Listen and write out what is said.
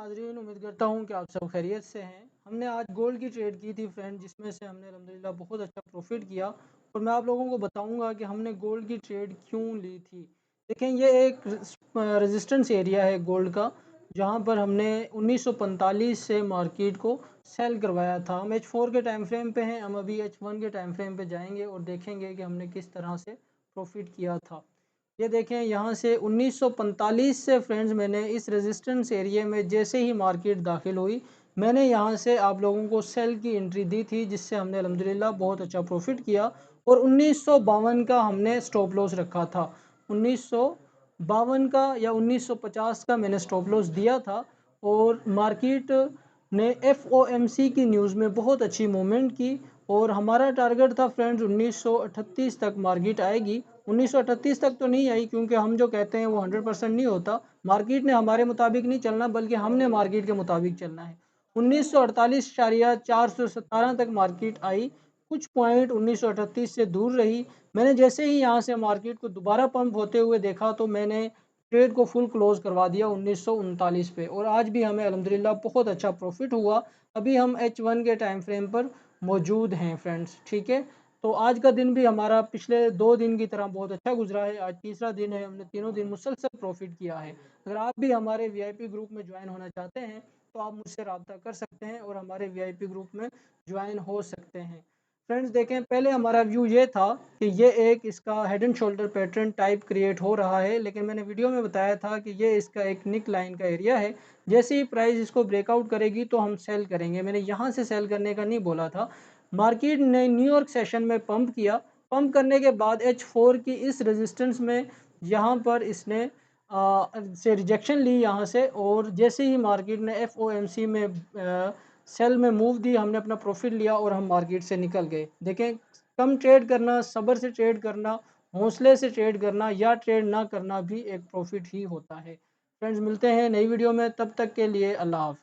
नाज़रीन, उम्मीद करता हूँ कि आप सब खैरियत से हैं। हमने आज गोल्ड की ट्रेड की थी फ्रेंड, जिसमें से हमने अल्हम्दुलिल्लाह बहुत अच्छा प्रॉफिट किया और मैं आप लोगों को बताऊँगा कि हमने गोल्ड की ट्रेड क्यों ली थी। देखें, ये एक रेजिस्टेंस एरिया है गोल्ड का, जहाँ पर हमने 1945 से मार्केट को सेल करवाया था। हम H4 के टाइम फ्रेम पे हैं, हम अभी H1 के टाइम फ्रेम पे जाएंगे और देखेंगे कि हमने किस तरह से प्रॉफिट किया था। ये देखें, यहाँ से 1945 से फ्रेंड्स मैंने इस रेजिस्टेंस एरिया में जैसे ही मार्केट दाखिल हुई, मैंने यहाँ से आप लोगों को सेल की एंट्री दी थी, जिससे हमने अल्हम्दुलिल्लाह बहुत अच्छा प्रॉफिट किया और 1952 का हमने स्टॉप लॉस रखा था। 1952 का या 1950 का मैंने स्टॉप लॉस दिया था और मार्केट ने FOMC की न्यूज़ में बहुत अच्छी मूवमेंट की और हमारा टारगेट था फ्रेंड्स 1938 तक मार्केट आएगी। 1938 तक तो नहीं आई, क्योंकि हम जो कहते हैं वो 100% नहीं होता। मार्केट ने हमारे मुताबिक नहीं चलना, बल्कि हमने मार्केट के मुताबिक चलना है। 1948.417 तक मार्केट आई, कुछ पॉइंट 1938 से दूर रही। मैंने जैसे ही यहाँ से मार्केट को दोबारा पंप होते हुए देखा तो मैंने ट्रेड को फुल क्लोज करवा दिया 1939 पे और आज भी हमें अल्हम्दुलिल्लाह बहुत अच्छा प्रॉफिट हुआ। अभी हम H1 के टाइम फ्रेम पर मौजूद हैं फ्रेंड्स, ठीक है। तो आज का दिन भी हमारा पिछले 2 दिन की तरह बहुत अच्छा गुजरा है। आज तीसरा दिन है, हमने तीनों दिन मुसलसल प्रॉफिट किया है। अगर आप भी हमारे VIP ग्रुप में ज्वाइन होना चाहते हैं तो आप मुझसे रब्ता कर सकते हैं और हमारे VIP ग्रुप में ज्वाइन हो सकते हैं। फ्रेंड्स देखें, पहले हमारा व्यू ये था कि ये एक इसका head and shoulder pattern type create हो रहा है, लेकिन मैंने वीडियो में बताया था कि ये इसका एक निक लाइन का एरिया है। जैसे ही प्राइस इसको ब्रेकआउट करेगी तो हम सेल करेंगे। मैंने यहाँ से सेल करने का नहीं बोला था। मार्केट ने न्यूयॉर्क सेशन में पंप किया, पंप करने के बाद H4 की इस रेजिस्टेंस में यहाँ पर इसने से रिजेक्शन ली यहाँ से, और जैसे ही मार्केट ने FOMC में सेल में मूव दी, हमने अपना प्रॉफिट लिया और हम मार्केट से निकल गए। देखें, कम ट्रेड करना, सब्र से ट्रेड करना, हौसले से ट्रेड करना या ट्रेड ना करना भी एक प्रॉफिट ही होता है। फ्रेंड्स, मिलते हैं नई वीडियो में, तब तक के लिए अल्लाह हाफ़िज़।